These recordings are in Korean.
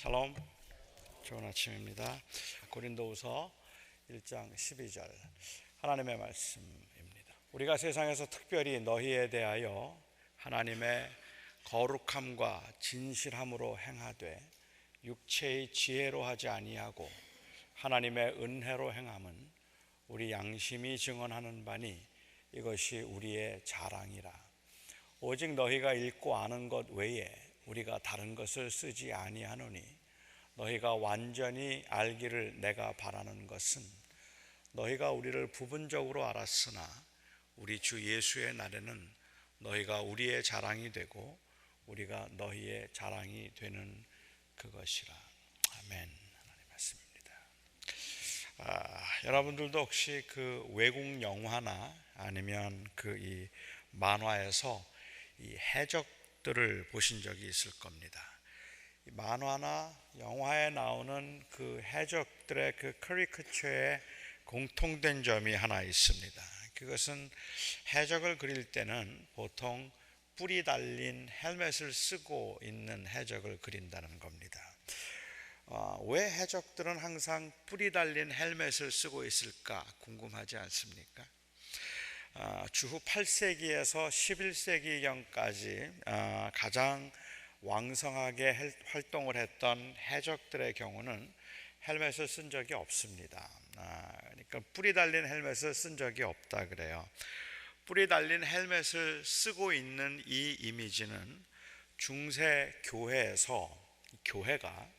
샬롬, 좋은 아침입니다. 고린도후서 1장 12절 하나님의 말씀입니다. 우리가 세상에서 특별히 너희에 대하여 하나님의 거룩함과 진실함으로 행하되 육체의 지혜로 하지 아니하고 하나님의 은혜로 행함은 우리 양심이 증언하는 바니 이것이 우리의 자랑이라. 오직 너희가 읽고 아는 것 외에 우리가 다른 것을 쓰지 아니하노니 너희가 완전히 알기를 내가 바라는 것은 너희가 우리를 부분적으로 알았으나 우리 주 예수의 날에는 너희가 우리의 자랑이 되고 우리가 너희의 자랑이 되는 그것이라. 아멘. 하나님의 말씀입니다. 여러분들도 혹시 그 외국 영화나 아니면 이 만화에서 이 해적들을 보신 적이 있을 겁니다. 만화나 영화에 나오는 그 해적들의 그 커리커처에 공통된 점이 하나 있습니다. 그것은 해적을 그릴 때는 보통 뿔이 달린 헬멧을 쓰고 있는 해적을 그린다는 겁니다. 왜 해적들은 항상 뿔이 달린 헬멧을 쓰고 있을까 궁금하지 않습니까? 주후 8세기에서 11세기경까지 가장 왕성하게 활동을 했던 해적들의 경우는 헬멧을 쓴 적이 없습니다. 그러니까 뿔이 달린 헬멧을 쓴 적이 없다 그래요. 뿔이 달린 헬멧을 쓰고 있는 이 이미지는 중세 교회가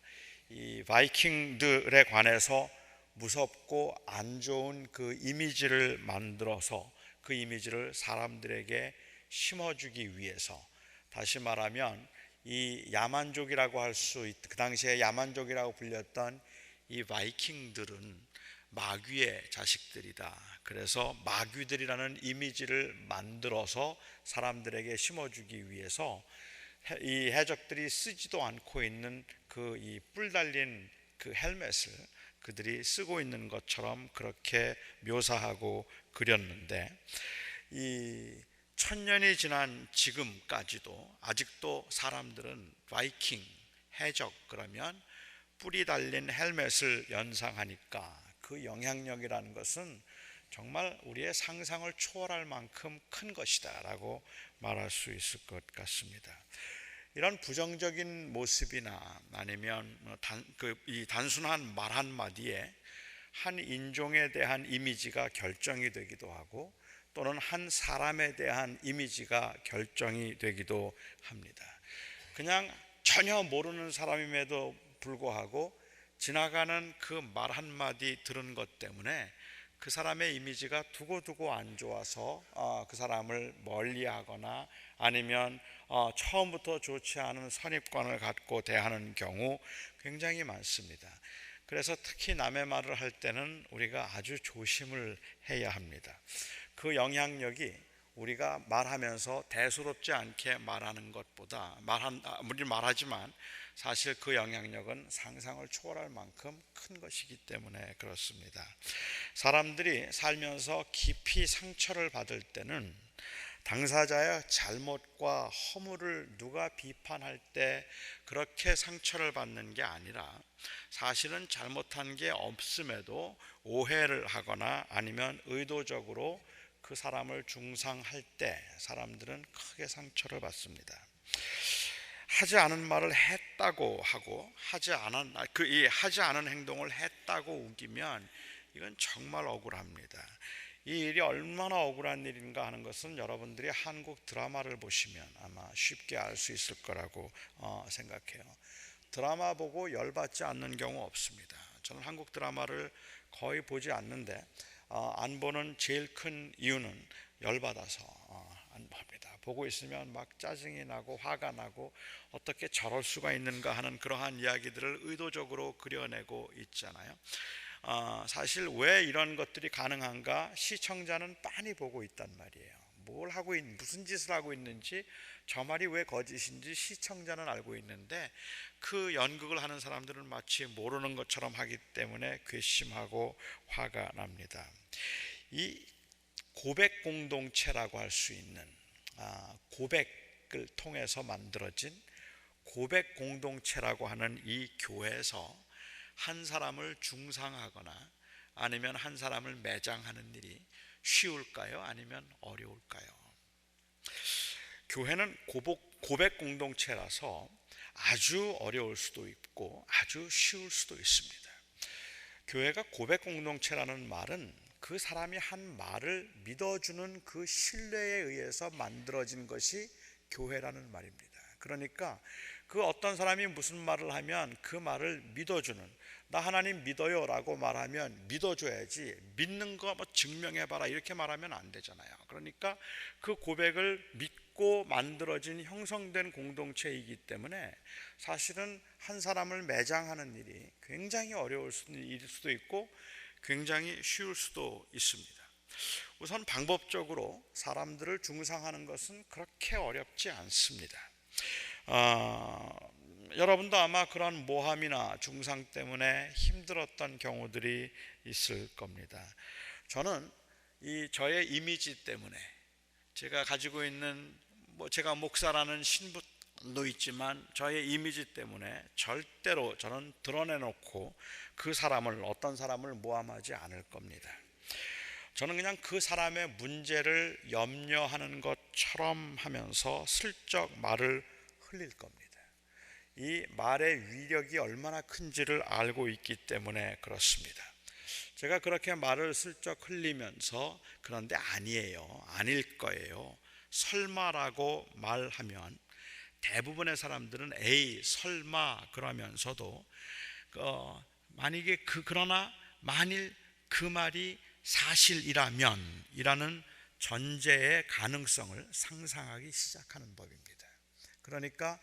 이 바이킹들에 관해서 무섭고 안 좋은 그 이미지를 만들어서 그 이미지를 사람들에게 심어주기 위해서, 다시 말하면 이 야만족이라고 그 당시에 야만족이라고 불렸던 이 바이킹들은 마귀의 자식들이다. 그래서 마귀들이라는 이미지를 만들어서 사람들에게 심어주기 위해서 이 해적들이 쓰지도 않고 있는 그 이 뿔 달린 그 헬멧을 그들이 쓰고 있는 것처럼 그렇게 묘사하고 그렸는데, 이 1000년이 지난 지금까지도 아직도 사람들은 바이킹, 해적 그러면 뿔이 달린 헬멧을 연상하니까 그 영향력이라는 것은 정말 우리의 상상을 초월할 만큼 큰 것이다 라고 말할 수 있을 것 같습니다. 이런 부정적인 모습이나 아니면 이 단순한 말 한마디에 한 인종에 대한 이미지가 결정이 되기도 하고 또는 한 사람에 대한 이미지가 결정이 되기도 합니다. 그냥 전혀 모르는 사람임에도 불구하고 지나가는 그 말 한마디 들은 것 때문에 그 사람의 이미지가 두고두고 안 좋아서 그 사람을 멀리하거나 아니면 처음부터 좋지 않은 선입관을 갖고 대하는 경우 굉장히 많습니다. 그래서 특히 남의 말을 할 때는 우리가 아주 조심을 해야 합니다. 그 영향력이 우리가 말하면서 대수롭지 않게 말하는 것보다 우리 말하지만 사실 그 영향력은 상상을 초월할 만큼 큰 것이기 때문에 그렇습니다. 사람들이 살면서 깊이 상처를 받을 때는 당사자의 잘못과 허물을 누가 비판할 때 그렇게 상처를 받는 게 아니라 사실은 잘못한 게 없음에도 오해를 하거나 아니면 의도적으로 그 사람을 중상할 때 사람들은 크게 상처를 받습니다. 하지 않은 말을 했다고 하고 하지 않은 행동을 했다고 우기면 이건 정말 억울합니다. 이 일이 얼마나 억울한 일인가 하는 것은 여러분들이 한국 드라마를 보시면 아마 쉽게 알 수 있을 거라고 생각해요. 드라마 보고 열받지 않는 경우 없습니다. 저는 한국 드라마를 거의 보지 않는데 안 보는 제일 큰 이유는 열받아서 안 봅니다. 보고 있으면 막 짜증이 나고 화가 나고 어떻게 저럴 수가 있는가 하는 그러한 이야기들을 의도적으로 그려내고 있잖아요. 사실 왜 이런 것들이 가능한가 시청자는 빤히 보고 있단 말이에요. 무슨 짓을 하고 있는지, 저 말이 왜 거짓인지 시청자는 알고 있는데 그 연극을 하는 사람들은 마치 모르는 것처럼 하기 때문에 괘씸하고 화가 납니다. 이 고백 공동체라고 할 수 있는 고백을 통해서 만들어진 고백 공동체라고 하는 이 교회에서 한 사람을 중상하거나 아니면 한 사람을 매장하는 일이 쉬울까요? 아니면 어려울까요? 교회는 고백 공동체라서 아주 어려울 수도 있고 아주 쉬울 수도 있습니다. 교회가 고백 공동체라는 말은 그 사람이 한 말을 믿어주는 그 신뢰에 의해서 만들어진 것이 교회라는 말입니다. 그러니까 그 어떤 사람이 무슨 말을 하면 그 말을 믿어주는, 나 하나님 믿어요 라고 말하면 믿어줘야지, 믿는 거 뭐 증명해봐라 이렇게 말하면 안 되잖아요. 그러니까 그 고백을 믿고 만들어진 형성된 공동체이기 때문에 사실은 한 사람을 매장하는 일이 굉장히 어려울 수도 있고 굉장히 쉬울 수도 있습니다. 우선 방법적으로 사람들을 중상하는 것은 그렇게 어렵지 않습니다. 여러분도 아마 그런 모함이나 중상 때문에 힘들었던 경우들이 있을 겁니다. 저는 저의 이미지 때문에, 제가 가지고 있는 제가 목사라는 신분도 있지만 저의 이미지 때문에 절대로 저는 드러내놓고 그 사람을, 어떤 사람을 모함하지 않을 겁니다. 저는 그냥 그 사람의 문제를 염려하는 것처럼 하면서 슬쩍 말을 흘릴 겁니다. 이 말의 위력이 얼마나 큰지를 알고 있기 때문에 그렇습니다. 제가 그렇게 말을 슬쩍 흘리면서 그런데 아니에요, 아닐 거예요, 설마라고 말하면 대부분의 사람들은 에이 설마 그러면서도 그러나 만일 그 말이 사실이라면 이라는 전제의 가능성을 상상하기 시작하는 법입니다. 그러니까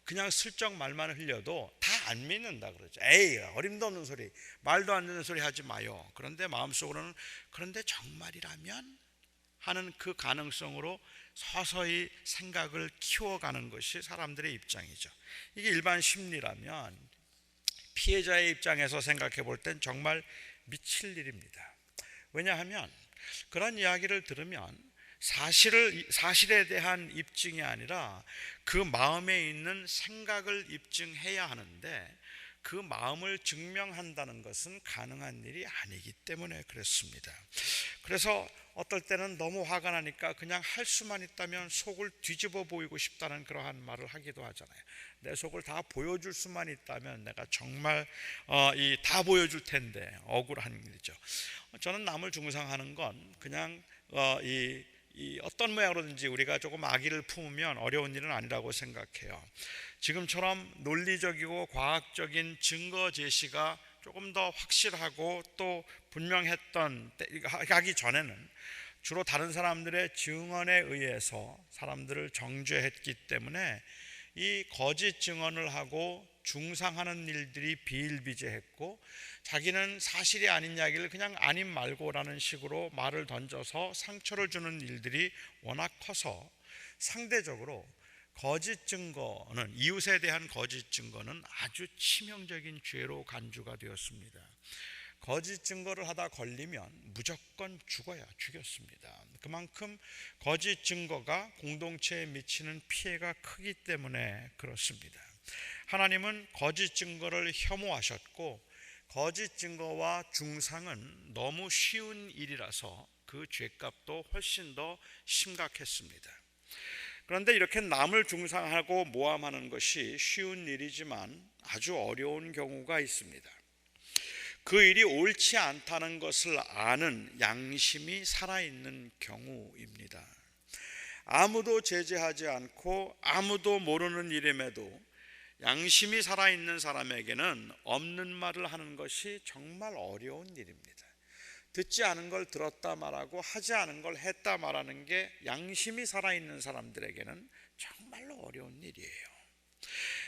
그냥 슬쩍 말만 흘려도 다 안 믿는다 그러죠. 에이 어림도 없는 소리, 말도 안 되는 소리 하지 마요. 그런데 마음속으로는 그런데 정말이라면 하는 그 가능성으로 서서히 생각을 키워가는 것이 사람들의 입장이죠. 이게 일반 심리라면 피해자의 입장에서 생각해 볼 땐 정말 미칠 일입니다. 왜냐하면 그런 이야기를 들으면 사실에 대한 입증이 아니라 그 마음에 있는 생각을 입증해야 하는데 그 마음을 증명한다는 것은 가능한 일이 아니기 때문에 그렇습니다. 그래서 어떨 때는 너무 화가 나니까 그냥 할 수만 있다면 속을 뒤집어 보이고 싶다는 그러한 말을 하기도 하잖아요. 내 속을 다 보여줄 수만 있다면 내가 정말 다 보여줄 텐데 억울한 일이죠. 저는 남을 중상하는 건 그냥 어떤 모양으로든지 우리가 조금 악의를 품으면 어려운 일은 아니라고 생각해요. 지금처럼 논리적이고 과학적인 증거 제시가 조금 더 확실하고 또 분명했던 하기 전에는 주로 다른 사람들의 증언에 의해서 사람들을 정죄했기 때문에 이 거짓 증언을 하고 중상하는 일들이 비일비재했고, 자기는 사실이 아닌 이야기를 그냥 아님 말고라는 식으로 말을 던져서 상처를 주는 일들이 워낙 커서 상대적으로 거짓 증거는, 이웃에 대한 거짓 증거는 아주 치명적인 죄로 간주가 되었습니다. 거짓 증거를 하다 걸리면 무조건 죽였습니다. 그만큼 거짓 증거가 공동체에 미치는 피해가 크기 때문에 그렇습니다. 하나님은 거짓 증거를 혐오하셨고 거짓 증거와 중상은 너무 쉬운 일이라서 그 죄값도 훨씬 더 심각했습니다. 그런데 이렇게 남을 중상하고 모함하는 것이 쉬운 일이지만 아주 어려운 경우가 있습니다. 그 일이 옳지 않다는 것을 아는 양심이 살아있는 경우입니다. 아무도 제재하지 않고 아무도 모르는 일임에도 양심이 살아있는 사람에게는 없는 말을 하는 것이 정말 어려운 일입니다. 듣지 않은 걸 들었다 말하고 하지 않은 걸 했다 말하는 게 양심이 살아있는 사람들에게는 정말로 어려운 일이에요.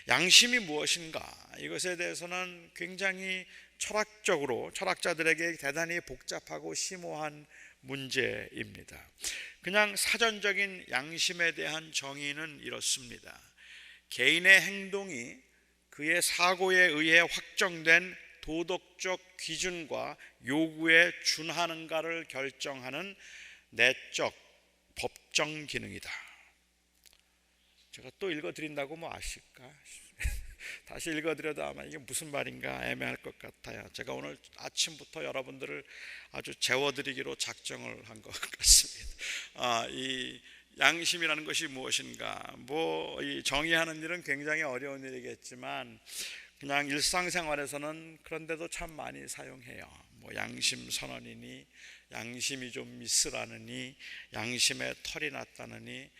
양심이 무엇인가? 이것에 대해서는 굉장히 철학자들에게 대단히 복잡하고 심오한 문제입니다. 그냥 사전적인 양심에 대한 정의는 이렇습니다. 개인의 행동이 그의 사고에 의해 확정된 도덕적 기준과 요구에 준하는가를 결정하는 내적 법정 기능이다. 제가 또 읽어드린다고 뭐 아실까? 다시 읽어드려도 아마 이게 무슨 말인가 애매할 것 같아요. 제가 오늘 아침부터 여러분들을 아주 재워드리기로 작정을 한 것 같습니다. 이 양심이라는 것이 무엇인가? 이 정의하는 일은 굉장히 어려운 일이겠지만 그냥 일상생활에서는 그런데도 참 많이 사용해요. 양심 선언이니, 양심이 좀 미스라느니, 양심에 털이 났다느니,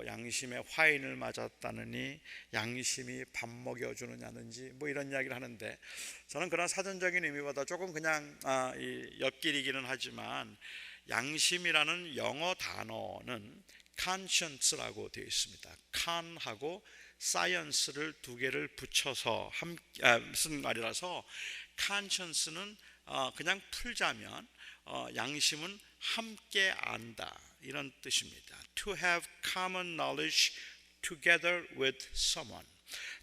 양심에 화인을 맞았다느니, 양심이 밥 먹여주느냐든지 이런 이야기를 하는데, 저는 그런 사전적인 의미보다 조금 그냥 옆길이기는 하지만 양심이라는 영어 단어는 conscience라고 되어 있습니다. con하고 science를 두 개를 붙여서 쓴 말이라서 conscience는 그냥 풀자면 양심은 함께 안다 이런 뜻입니다. To have common knowledge together with someone.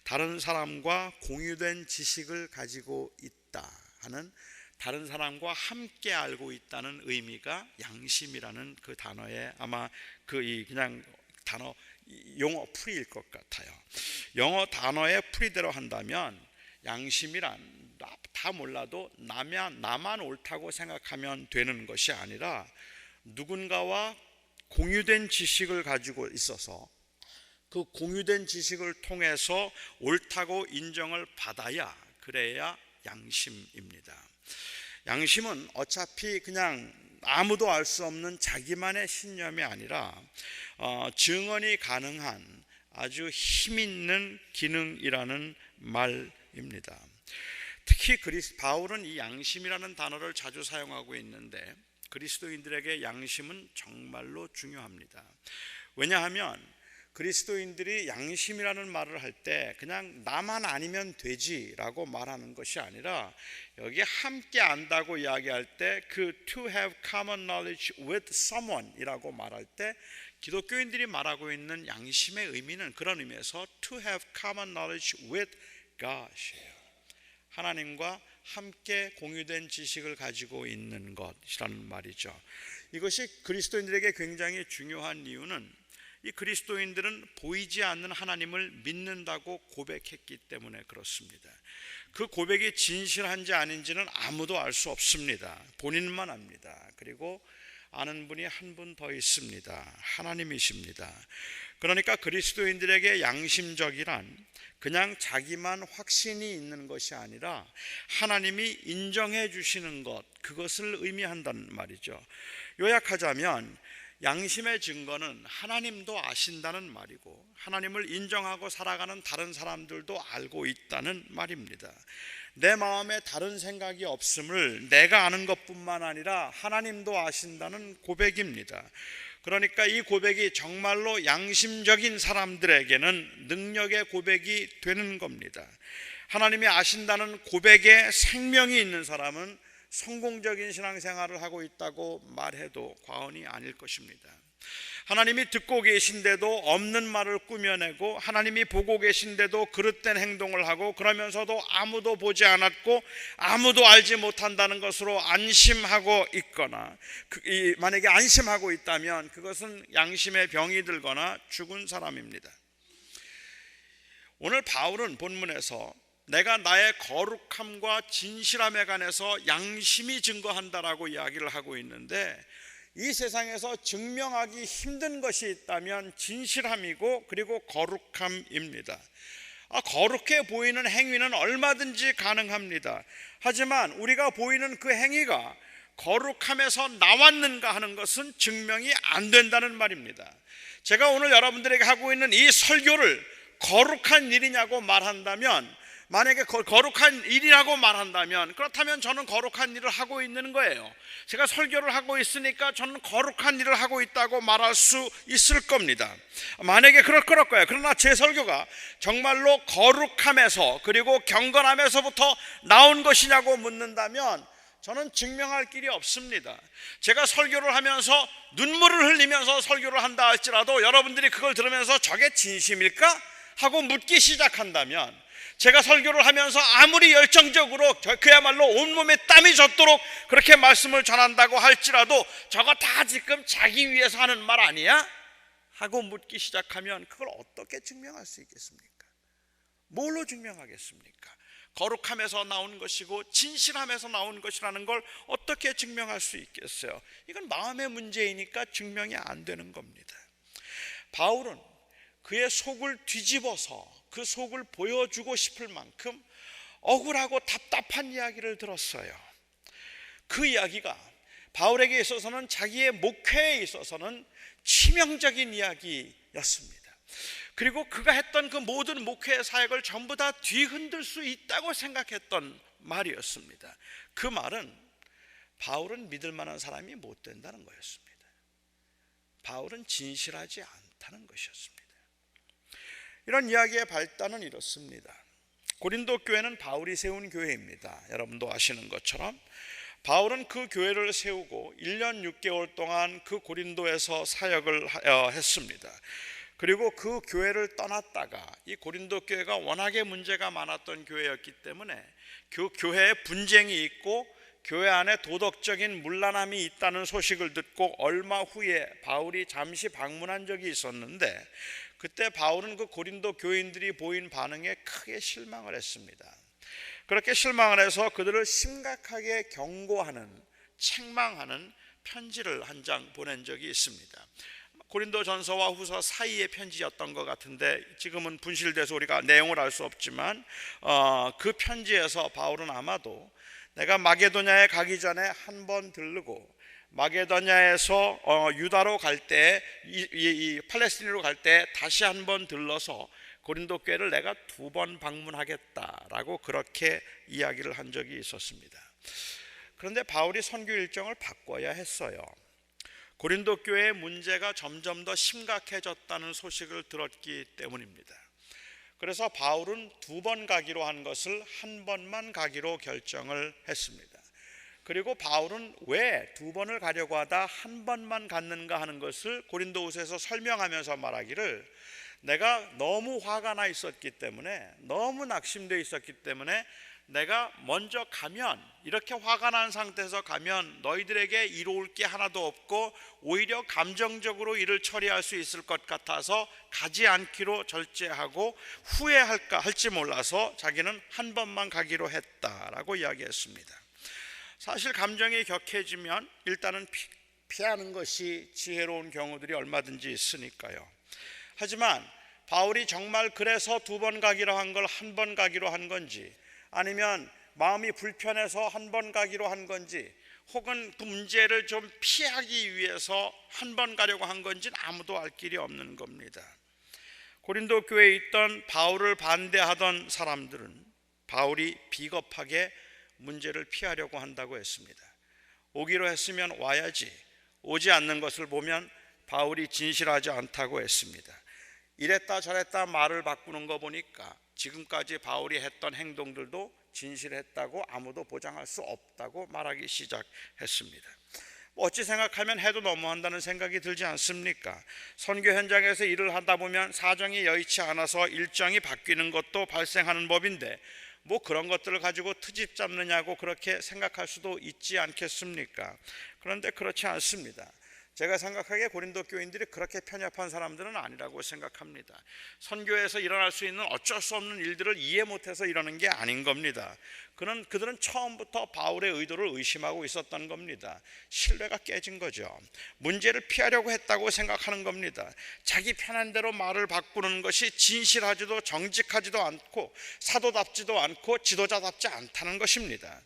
다른 사람과 공유된 지식을 가지고 있다 하는, 다른 사람과 함께 알고 있다는 의미가 양심이라는 그 단어의 아마 그냥 단어 용어 풀이일 것 같아요. 영어 단어의 풀이대로 한다면 양심이란 다 몰라도 나만 옳다고 생각하면 되는 것이 아니라 누군가와 공유된 지식을 가지고 있어서 그 공유된 지식을 통해서 옳다고 인정을 받아야, 그래야 양심입니다. 양심은 어차피 그냥 아무도 알 수 없는 자기만의 신념이 아니라 증언이 가능한 아주 힘있는 기능이라는 말입니다. 특히 바울은 이 양심이라는 단어를 자주 사용하고 있는데 그리스도인들에게 양심은 정말로 중요합니다. 왜냐하면 그리스도인들이 양심이라는 말을 할 때 그냥 나만 아니면 되지라고 말하는 것이 아니라 여기 함께 안다고 이야기할 때 그 to have common knowledge with someone 이라고 말할 때 기독교인들이 말하고 있는 양심의 의미는 그런 의미에서 to have common knowledge with God이에요. 하나님과 함께 공유된 지식을 가지고 있는 것이라는 말이죠. 이것이 그리스도인들에게 굉장히 중요한 이유는 이 그리스도인들은 보이지 않는 하나님을 믿는다고 고백했기 때문에 그렇습니다. 그 고백이 진실한지 아닌지는 아무도 알 수 없습니다. 본인만 압니다. 그리고 아는 분이 한 분 더 있습니다. 하나님이십니다. 그러니까 그리스도인들에게 양심적이란 그냥 자기만 확신이 있는 것이 아니라 하나님이 인정해 주시는 것, 그것을 의미한다는 말이죠. 요약하자면 양심의 증거는 하나님도 아신다는 말이고 하나님을 인정하고 살아가는 다른 사람들도 알고 있다는 말입니다. 내 마음에 다른 생각이 없음을 내가 아는 것뿐만 아니라 하나님도 아신다는 고백입니다. 그러니까 이 고백이 정말로 양심적인 사람들에게는 능력의 고백이 되는 겁니다. 하나님이 아신다는 고백에 생명이 있는 사람은 성공적인 신앙생활을 하고 있다고 말해도 과언이 아닐 것입니다. 하나님이 듣고 계신데도 없는 말을 꾸며내고 하나님이 보고 계신데도 그릇된 행동을 하고 그러면서도 아무도 보지 않았고 아무도 알지 못한다는 것으로 안심하고 있거나 만약에 안심하고 있다면 그것은 양심의 병이 들거나 죽은 사람입니다. 오늘 바울은 본문에서 내가 나의 거룩함과 진실함에 관해서 양심이 증거한다라고 이야기를 하고 있는데 이 세상에서 증명하기 힘든 것이 있다면 진실함이고 그리고 거룩함입니다. 거룩해 보이는 행위는 얼마든지 가능합니다. 하지만 우리가 보이는 그 행위가 거룩함에서 나왔는가 하는 것은 증명이 안 된다는 말입니다. 제가 오늘 여러분들에게 하고 있는 이 설교를 거룩한 일이냐고 말한다면, 만약에 거룩한 일이라고 말한다면 그렇다면 저는 거룩한 일을 하고 있는 거예요. 제가 설교를 하고 있으니까 저는 거룩한 일을 하고 있다고 말할 수 있을 겁니다. 만약에 그럴 거예요. 그러나 제 설교가 정말로 거룩함에서 그리고 경건함에서부터 나온 것이냐고 묻는다면 저는 증명할 길이 없습니다. 제가 설교를 하면서 눈물을 흘리면서 설교를 한다 할지라도 여러분들이 그걸 들으면서 저게 진심일까? 하고 묻기 시작한다면, 제가 설교를 하면서 아무리 열정적으로 그야말로 온몸에 땀이 젖도록 그렇게 말씀을 전한다고 할지라도 저거 다 지금 자기 위해서 하는 말 아니야? 하고 묻기 시작하면 그걸 어떻게 증명할 수 있겠습니까? 뭘로 증명하겠습니까? 거룩함에서 나온 것이고 진실함에서 나온 것이라는 걸 어떻게 증명할 수 있겠어요? 이건 마음의 문제이니까 증명이 안 되는 겁니다. 바울은 그의 속을 뒤집어서 그 속을 보여주고 싶을 만큼 억울하고 답답한 이야기를 들었어요. 그 이야기가 바울에게 있어서는, 자기의 목회에 있어서는 치명적인 이야기였습니다. 그리고 그가 했던 그 모든 목회의 사역을 전부 다 뒤흔들 수 있다고 생각했던 말이었습니다. 그 말은 바울은 믿을 만한 사람이 못 된다는 거였습니다. 바울은 진실하지 않다는 것이었습니다. 이런 이야기의 발단은 이렇습니다. 고린도 교회는 바울이 세운 교회입니다. 여러분도 아시는 것처럼 바울은 그 교회를 세우고 1년 6개월 동안 그 고린도에서 사역을 했습니다. 그리고 그 교회를 떠났다가, 이 고린도 교회가 워낙에 문제가 많았던 교회였기 때문에 그 교회에 분쟁이 있고 교회 안에 도덕적인 문란함이 있다는 소식을 듣고 얼마 후에 바울이 잠시 방문한 적이 있었는데, 그때 바울은 그 고린도 교인들이 보인 반응에 크게 실망을 했습니다. 그렇게 실망을 해서 그들을 심각하게 경고하는, 책망하는 편지를 한 장 보낸 적이 있습니다. 고린도 전서와 후서 사이의 편지였던 것 같은데 지금은 분실돼서 우리가 내용을 알 수 없지만 그 편지에서 바울은 아마도 내가 마게도냐에 가기 전에 한 번 들르고 마게도냐에서 유다로 갈 때, 이 팔레스틴으로 갈 때 다시 한 번 들러서 고린도 교회를 내가 2번 방문하겠다라고 그렇게 이야기를 한 적이 있었습니다. 그런데 바울이 선교 일정을 바꿔야 했어요. 고린도 교회의 문제가 점점 더 심각해졌다는 소식을 들었기 때문입니다. 그래서 바울은 2번 가기로 한 것을 1번만 가기로 결정을 했습니다. 그리고 바울은 왜 2번을 가려고 하다 1번만 갔는가 하는 것을 고린도후서에서 설명하면서 말하기를, 내가 너무 화가 나 있었기 때문에, 너무 낙심되어 있었기 때문에 내가 먼저 가면, 이렇게 화가 난 상태에서 가면 너희들에게 이로울 게 하나도 없고 오히려 감정적으로 일을 처리할 수 있을 것 같아서 가지 않기로 절제하고 후회할까 할지 몰라서 자기는 1번만 가기로 했다라고 이야기했습니다. 사실 감정이 격해지면 일단은 피하는 것이 지혜로운 경우들이 얼마든지 있으니까요. 하지만 바울이 정말 그래서 2번 가기로 한 걸 1번 가기로 한 건지, 아니면 마음이 불편해서 1번 가기로 한 건지, 혹은 그 문제를 좀 피하기 위해서 1번 가려고 한 건지는 아무도 알 길이 없는 겁니다. 고린도 교회에 있던 바울을 반대하던 사람들은 바울이 비겁하게 문제를 피하려고 한다고 했습니다. 오기로 했으면 와야지, 오지 않는 것을 보면 바울이 진실하지 않다고 했습니다. 이랬다 저랬다 말을 바꾸는 거 보니까 지금까지 바울이 했던 행동들도 진실했다고 아무도 보장할 수 없다고 말하기 시작했습니다. 어찌 생각하면 해도 너무한다는 생각이 들지 않습니까? 선교 현장에서 일을 하다 보면 사정이 여의치 않아서 일정이 바뀌는 것도 발생하는 법인데 뭐 그런 것들을 가지고 트집 잡느냐고 그렇게 생각할 수도 있지 않겠습니까? 그런데 그렇지 않습니다. 제가 생각하기에 고린도 교인들이 그렇게 편협한 사람들은 아니라고 생각합니다. 선교에서 일어날 수 있는 어쩔 수 없는 일들을 이해 못해서 이러는 게 아닌 겁니다. 그들은 처음부터 바울의 의도를 의심하고 있었던 겁니다. 신뢰가 깨진 거죠. 문제를 피하려고 했다고 생각하는 겁니다. 자기 편한 대로 말을 바꾸는 것이 진실하지도 정직하지도 않고 사도답지도 않고 지도자답지 않다는 것입니다.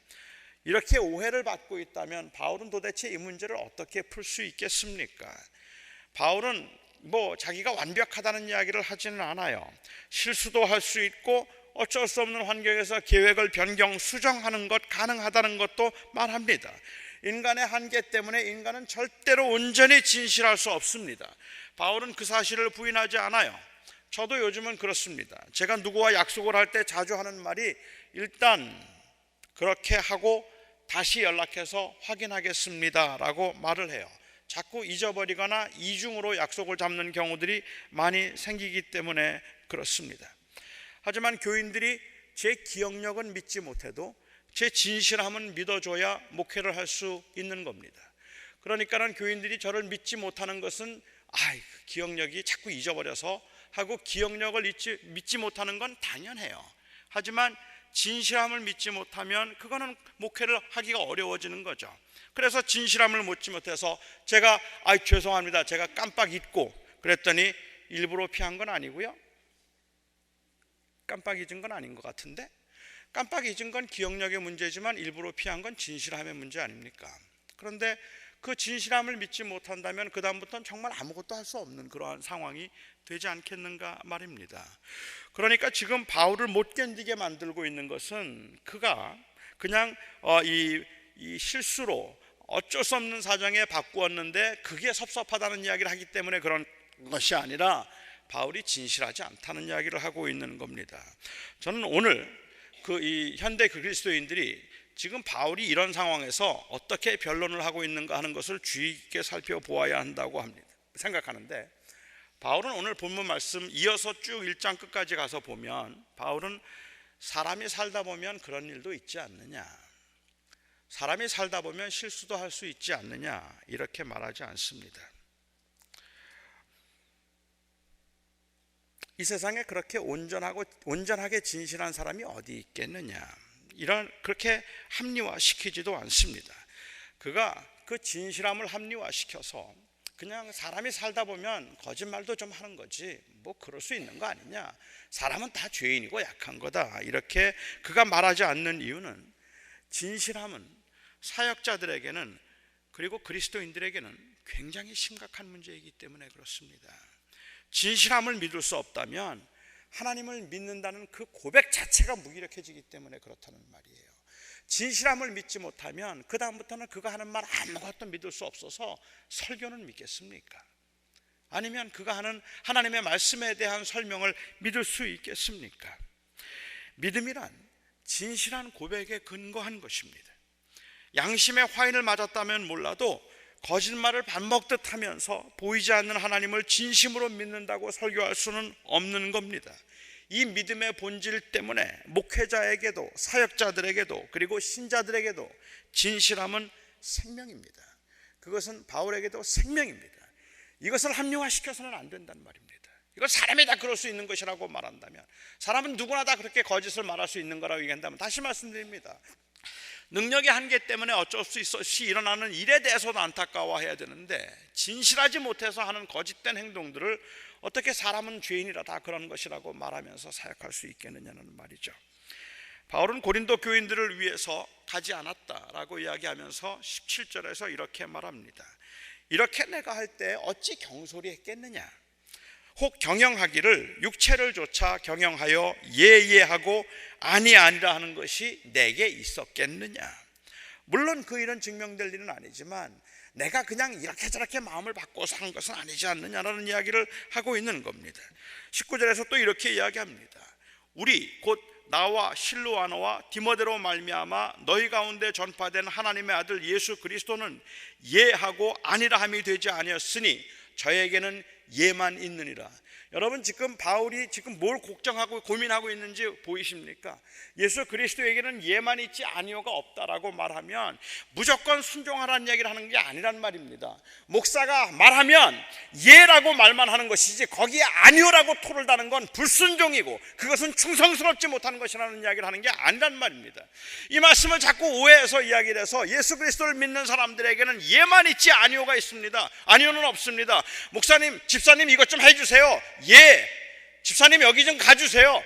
이렇게 오해를 받고 있다면 바울은 도대체 이 문제를 어떻게 풀 수 있겠습니까? 바울은 자기가 완벽하다는 이야기를 하지는 않아요. 실수도 할 수 있고 어쩔 수 없는 환경에서 계획을 변경, 수정하는 것 가능하다는 것도 말합니다. 인간의 한계 때문에 인간은 절대로 온전히 진실할 수 없습니다. 바울은 그 사실을 부인하지 않아요. 저도 요즘은 그렇습니다. 제가 누구와 약속을 할 때 자주 하는 말이 일단 그렇게 하고 다시 연락해서 확인하겠습니다 라고 말을 해요. 자꾸 잊어버리거나 이중으로 약속을 잡는 경우들이 많이 생기기 때문에 그렇습니다. 하지만 교인들이 제 기억력은 믿지 못해도 제 진실함은 믿어줘야 목회를 할 수 있는 겁니다. 그러니까는 교인들이 저를 믿지 못하는 것은 기억력이 자꾸 잊어버려서 하고 기억력을 믿지 못하는 건 당연해요. 하지만 진실함을 믿지 못하면 그거는 목회를 하기가 어려워지는 거죠. 그래서 진실함을 믿지 못해서 제가 죄송합니다, 제가 깜빡 잊고 그랬더니 일부러 피한 건 아니고요, 깜빡 잊은 건 아닌 것 같은데, 깜빡 잊은 건 기억력의 문제지만 일부러 피한 건 진실함의 문제 아닙니까? 그런데 그 진실함을 믿지 못한다면 그 다음부터는 정말 아무것도 할 수 없는 그러한 상황이 되지 않겠는가 말입니다. 그러니까 지금 바울을 못 견디게 만들고 있는 것은 그가 그냥 이 실수로 어쩔 수 없는 사정에 바꾸었는데 그게 섭섭하다는 이야기를 하기 때문에 그런 것이 아니라 바울이 진실하지 않다는 이야기를 하고 있는 겁니다. 저는 오늘 이 현대 그리스도인들이 지금 바울이 이런 상황에서 어떻게 변론을 하고 있는가 하는 것을 주의 깊게 살펴보아야 한다고 생각하는데, 바울은 오늘 본문 말씀 이어서 쭉 1장 끝까지 가서 보면 바울은 사람이 살다 보면 그런 일도 있지 않느냐, 사람이 살다 보면 실수도 할 수 있지 않느냐, 이렇게 말하지 않습니다. 이 세상에 그렇게 온전하게 진실한 사람이 어디 있겠느냐, 그렇게 합리화시키지도 않습니다. 그가 그 진실함을 합리화시켜서 그냥 사람이 살다 보면 거짓말도 좀 하는 거지 뭐 그럴 수 있는 거 아니냐, 사람은 다 죄인이고 약한 거다, 이렇게 그가 말하지 않는 이유는 진실함은 사역자들에게는 그리고 그리스도인들에게는 굉장히 심각한 문제이기 때문에 그렇습니다. 진실함을 믿을 수 없다면 하나님을 믿는다는 그 고백 자체가 무기력해지기 때문에 그렇다는 말이에요. 진실함을 믿지 못하면 그 다음부터는 그가 하는 말 아무것도 믿을 수 없어서 설교는 믿겠습니까? 아니면 그가 하는 하나님의 말씀에 대한 설명을 믿을 수 있겠습니까? 믿음이란 진실한 고백에 근거한 것입니다. 양심의 화인을 맞았다면 몰라도 거짓말을 밥 먹듯 하면서 보이지 않는 하나님을 진심으로 믿는다고 설교할 수는 없는 겁니다. 이 믿음의 본질 때문에 목회자에게도 사역자들에게도 그리고 신자들에게도 진실함은 생명입니다. 그것은 바울에게도 생명입니다. 이것을 합리화시켜서는 안 된다는 말입니다. 이걸 사람이 다 그럴 수 있는 것이라고 말한다면, 사람은 누구나 다 그렇게 거짓을 말할 수 있는 거라고 얘기한다면, 다시 말씀드립니다, 능력의 한계 때문에 어쩔 수 없이 일어나는 일에 대해서도 안타까워해야 되는데, 진실하지 못해서 하는 거짓된 행동들을 어떻게 사람은 죄인이라 다 그런 것이라고 말하면서 사역할 수 있겠느냐는 말이죠. 바울은 고린도 교인들을 위해서 가지 않았다라고 이야기하면서 17절에서 이렇게 말합니다. 이렇게 내가 할 때 어찌 경솔히 했겠느냐, 혹 경영하기를 육체를 조차 경영하여 예하고 아니라 하는 것이 내게 있었겠느냐. 물론 그 일은 증명될 일은 아니지만 내가 그냥 이렇게 저렇게 마음을 바꿔서 한 것은 아니지 않느냐라는 이야기를 하고 있는 겁니다. 19절에서 또 이렇게 이야기합니다. 우리 곧 나와 실로아노와 디모데로 말미암아 너희 가운데 전파된 하나님의 아들 예수 그리스도는 예하고 아니라 함이 되지 아니었으니 저에게는 예만 있느니라. 여러분, 지금 바울이 지금 뭘 걱정하고 고민하고 있는지 보이십니까? 예수 그리스도에게는 예만 있지 아니오가 없다라고 말하면 무조건 순종하라는 얘기를 하는 게 아니란 말입니다. 목사가 말하면 예라고 말만 하는 것이지 거기에 아니오라고 토를 다는 건 불순종이고 그것은 충성스럽지 못하는 것이라는 이야기를 하는 게 아니란 말입니다. 이 말씀을 자꾸 오해해서 이야기를 해서 예수 그리스도를 믿는 사람들에게는 예만 있지 아니오가 있습니다. 아니오는 없습니다. 목사님, 집사님 이것 좀 해주세요. 예. 집사님 여기 좀 가주세요.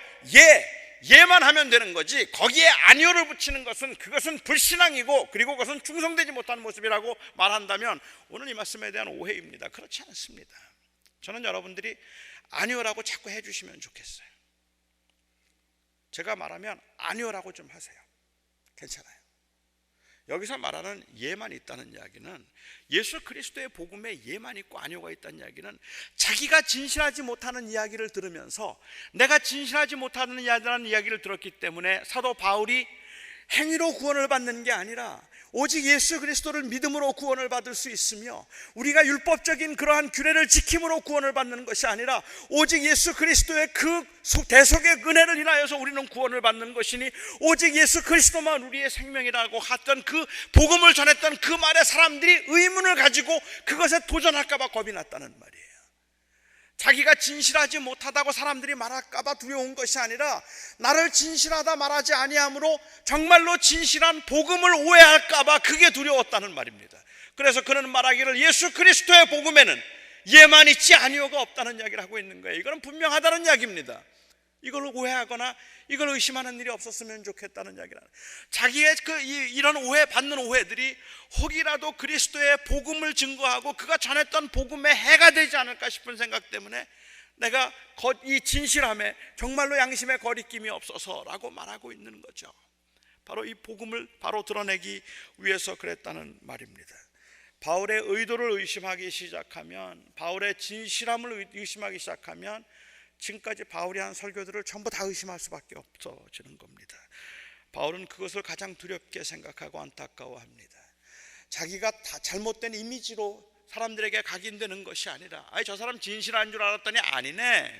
예만 하면 되는 거지 거기에 아니오를 붙이는 것은 그것은 불신앙이고 그리고 그것은 충성되지 못하는 모습이라고 말한다면 오늘 이 말씀에 대한 오해입니다. 그렇지 않습니다. 저는 여러분들이 아니오라고 자꾸 해주시면 좋겠어요. 제가 말하면 아니오라고 좀 하세요. 괜찮아요. 여기서 말하는 예만 있다는 이야기는 예수 그리스도의 복음에 예만 있고 아니오가 있다는 이야기는 자기가 진실하지 못하는 이야기를 들으면서 내가 진실하지 못하는 이야기를 들었기 때문에 사도 바울이 행위로 구원을 받는 게 아니라 오직 예수 그리스도를 믿음으로 구원을 받을 수 있으며 우리가 율법적인 그러한 규례를 지킴으로 구원을 받는 것이 아니라 오직 예수 그리스도의 그 대속의 은혜를 인하여서 우리는 구원을 받는 것이니 오직 예수 그리스도만 우리의 생명이라고 했던 그 복음을 전했던 그 말에 사람들이 의문을 가지고 그것에 도전할까 봐 겁이 났다는 말이에요. 자기가 진실하지 못하다고 사람들이 말할까봐 두려운 것이 아니라 나를 진실하다 말하지 아니함으로 정말로 진실한 복음을 오해할까봐 그게 두려웠다는 말입니다. 그래서 그는 말하기를 예수 그리스도의 복음에는 예만 있지 아니오가 없다는 이야기를 하고 있는 거예요. 이거는 분명하다는 이야기입니다. 이걸 오해하거나 이걸 의심하는 일이 없었으면 좋겠다는 이야기를 하는, 자기의 이런 오해받는 오해들이 혹이라도 그리스도의 복음을 증거하고 그가 전했던 복음에 해가 되지 않을까 싶은 생각 때문에 내가 이 진실함에 정말로 양심의 거리낌이 없어서라고 말하고 있는 거죠. 바로 이 복음을 바로 드러내기 위해서 그랬다는 말입니다. 바울의 의도를 의심하기 시작하면, 바울의 진실함을 의심하기 시작하면 지금까지 바울이 한 설교들을 전부 다 의심할 수밖에 없어지는 겁니다. 바울은 그것을 가장 두렵게 생각하고 안타까워합니다. 자기가 다 잘못된 이미지로 사람들에게 각인되는 것이 아니라, 저 사람 진실한 줄 알았더니 아니네,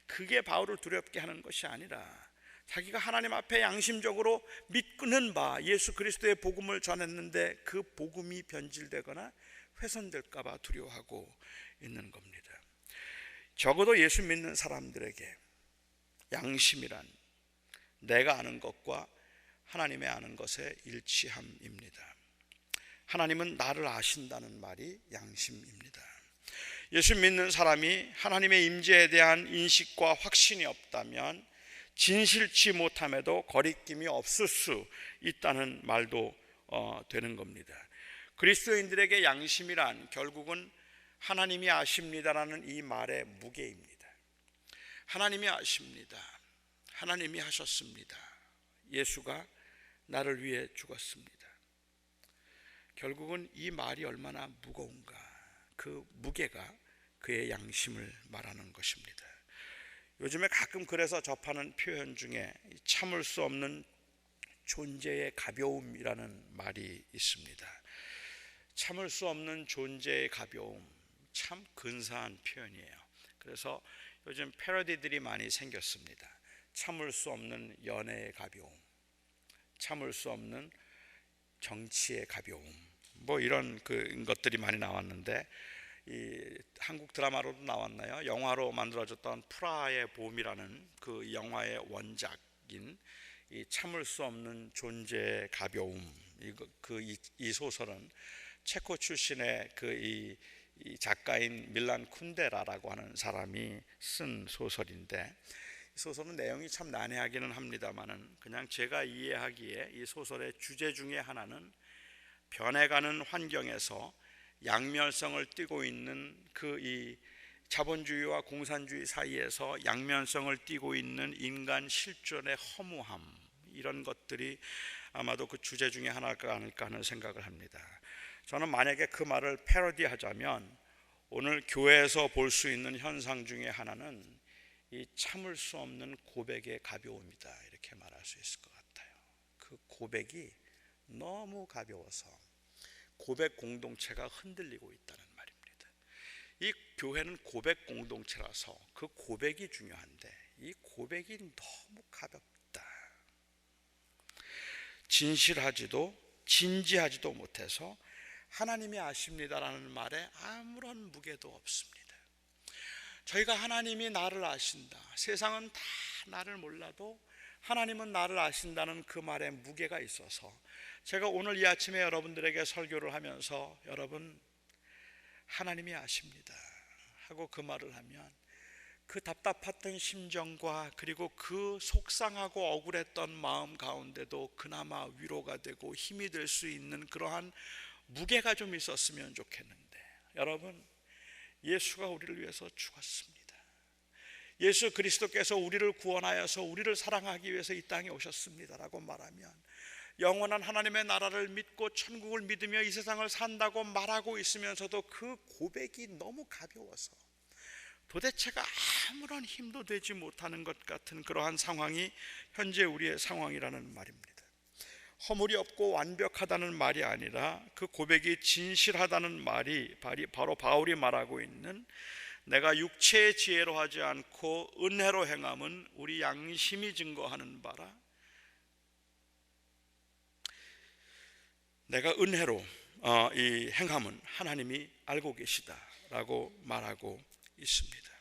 그게 바울을 두렵게 하는 것이 아니라 자기가 하나님 앞에 양심적으로 믿는 바 예수 그리스도의 복음을 전했는데 그 복음이 변질되거나 훼손될까 봐 두려워하고 있는 겁니다. 적어도 예수 믿는 사람들에게 양심이란 내가 아는 것과 하나님의 아는 것의 일치함입니다. 하나님은 나를 아신다는 말이 양심입니다. 예수 믿는 사람이 하나님의 임재에 대한 인식과 확신이 없다면 진실치 못함에도 거리낌이 없을 수 있다는 말도 되는 겁니다. 그리스도인들에게 양심이란 결국은 하나님이 아십니다라는 이 말의 무게입니다. 하나님이 아십니다. 하나님이 하셨습니다. 예수가 나를 위해 죽었습니다. 결국은 이 말이 얼마나 무거운가, 그 무게가 그의 양심을 말하는 것입니다. 요즘에 가끔 그래서 접하는 표현 중에 참을 수 없는 존재의 가벼움이라는 말이 있습니다. 참을 수 없는 존재의 가벼움, 참 근사한 표현이에요. 그래서 요즘 패러디들이 많이 생겼습니다. 참을 수 없는 연애의 가벼움, 참을 수 없는 정치의 가벼움, 뭐 이런 것들이 많이 나왔는데, 이 한국 드라마로도 나왔나요? 영화로 만들어졌던 프라하의 봄이라는 그 영화의 원작인 이 참을 수 없는 존재의 가벼움, 이 소설은 체코 출신의 이 작가인 밀란 쿤데라라고 하는 사람이 쓴 소설인데, 이 소설은 내용이 참 난해하기는 합니다만은 그냥 제가 이해하기에 이 소설의 주제 중에 하나는 변해가는 환경에서 양면성을 띠고 있는 이 자본주의와 공산주의 사이에서 양면성을 띠고 있는 인간 실존의 허무함, 이런 것들이 아마도 그 주제 중에 하나가 아닐까 하는 생각을 합니다. 저는 만약에 그 말을 패러디하자면 오늘 교회에서 볼 수 있는 현상 중에 하나는 이 참을 수 없는 고백의 가벼움이다, 이렇게 말할 수 있을 것 같아요. 그 고백이 너무 가벼워서 고백 공동체가 흔들리고 있다는 말입니다. 이 교회는 고백 공동체라서 그 고백이 중요한데 이 고백이 너무 가볍다, 진실하지도 진지하지도 못해서 하나님이 아십니다라는 말에 아무런 무게도 없습니다. 저희가 하나님이 나를 아신다, 세상은 다 나를 몰라도 하나님은 나를 아신다는 그 말에 무게가 있어서 제가 오늘 이 아침에 여러분들에게 설교를 하면서 여러분 하나님이 아십니다 하고 그 말을 하면 그 답답했던 심정과 그리고 그 속상하고 억울했던 마음 가운데도 그나마 위로가 되고 힘이 될 수 있는 그러한 무게가 좀 있었으면 좋겠는데, 여러분 예수가 우리를 위해서 죽었습니다. 예수 그리스도께서 우리를 구원하여서 우리를 사랑하기 위해서 이 땅에 오셨습니다라고 말하면 영원한 하나님의 나라를 믿고 천국을 믿으며 이 세상을 산다고 말하고 있으면서도 그 고백이 너무 가벼워서 도대체가 아무런 힘도 되지 못하는 것 같은 그러한 상황이 현재 우리의 상황이라는 말입니다. 허물이 없고 완벽하다는 말이 아니라 그 고백이 진실하다는 말이 바로 바울이 말하고 있는 내가 육체의 지혜로 하지 않고 은혜로 행함은 우리 양심이 증거하는 바라, 내가 은혜로 이 행함은 하나님이 알고 계시다라고 말하고 있습니다.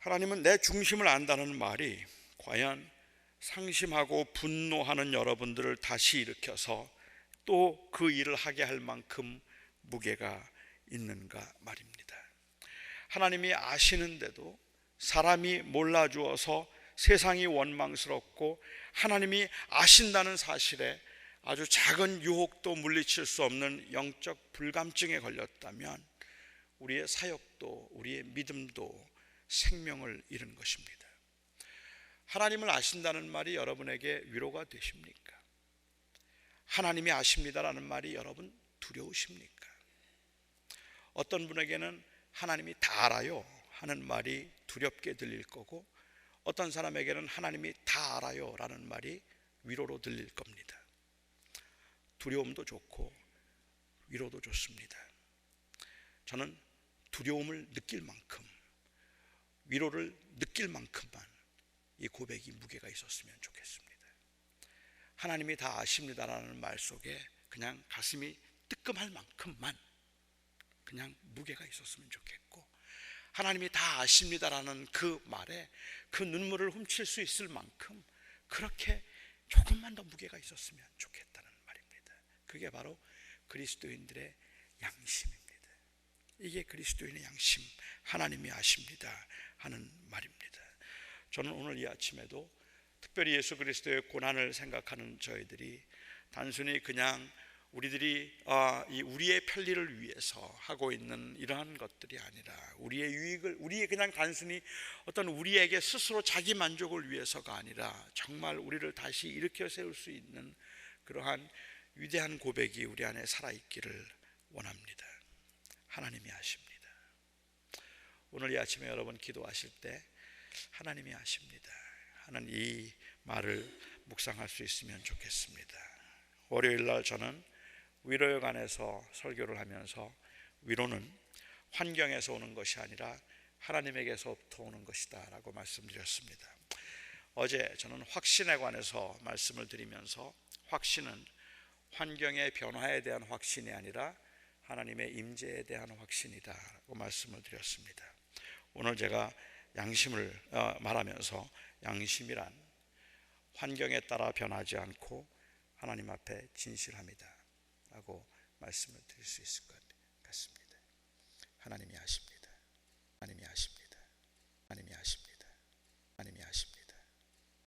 하나님은 내 중심을 안다는 말이 과연 상심하고 분노하는 여러분들을 다시 일으켜서 또 그 일을 하게 할 만큼 무게가 있는가 말입니다. 하나님이 아시는데도 사람이 몰라주어서 세상이 원망스럽고 하나님이 아신다는 사실에 아주 작은 유혹도 물리칠 수 없는 영적 불감증에 걸렸다면 우리의 사역도 우리의 믿음도 생명을 잃은 것입니다. 하나님을 아신다는 말이 여러분에게 위로가 되십니까? 하나님이 아십니다라는 말이 여러분 두려우십니까? 어떤 분에게는 하나님이 다 알아요 하는 말이 두렵게 들릴 거고, 어떤 사람에게는 하나님이 다 알아요 라는 말이 위로로 들릴 겁니다. 두려움도 좋고 위로도 좋습니다. 저는 두려움을 느낄 만큼, 위로를 느낄 만큼만 이 고백이 무게가 있었으면 좋겠습니다. 하나님이 다 아십니다라는 말 속에 그냥 가슴이 뜨끔할 만큼만 그냥 무게가 있었으면 좋겠고, 하나님이 다 아십니다라는 그 말에 그 눈물을 훔칠 수 있을 만큼 그렇게 조금만 더 무게가 있었으면 좋겠다는 말입니다. 그게 바로 그리스도인들의 양심입니다. 이게 그리스도인의 양심, 하나님이 아십니다 하는 말입니다. 저는 오늘 이 아침에도 특별히 예수 그리스도의 고난을 생각하는 저희들이 단순히 그냥 우리의 편리를 위해서 하고 있는 이러한 것들이 아니라, 우리의 유익을, 우리의 그냥 단순히 어떤 우리에게 스스로 자기 만족을 위해서가 아니라 정말 우리를 다시 일으켜 세울 수 있는 그러한 위대한 고백이 우리 안에 살아있기를 원합니다. 하나님이 아십니다. 오늘 이 아침에 여러분 기도하실 때 하나님이 아십니다 하는 이 말을 묵상할 수 있으면 좋겠습니다. 월요일 날 저는 위로에 관해서 설교를 하면서 위로는 환경에서 오는 것이 아니라 하나님에게서부터 오는 것이다 라고 말씀드렸습니다. 어제 저는 확신에 관해서 말씀을 드리면서 확신은 환경의 변화에 대한 확신이 아니라 하나님의 임재에 대한 확신이다 라고 말씀을 드렸습니다. 오늘 제가 양심을 말하면서 양심이란 환경에 따라 변하지 않고 하나님 앞에 진실합니다 라고 말씀을 드릴 수 있을 것 같습니다. 하나님이 아십니다. 하나님이 아십니다. 하나님이 아십니다. 하나님이 아십니다.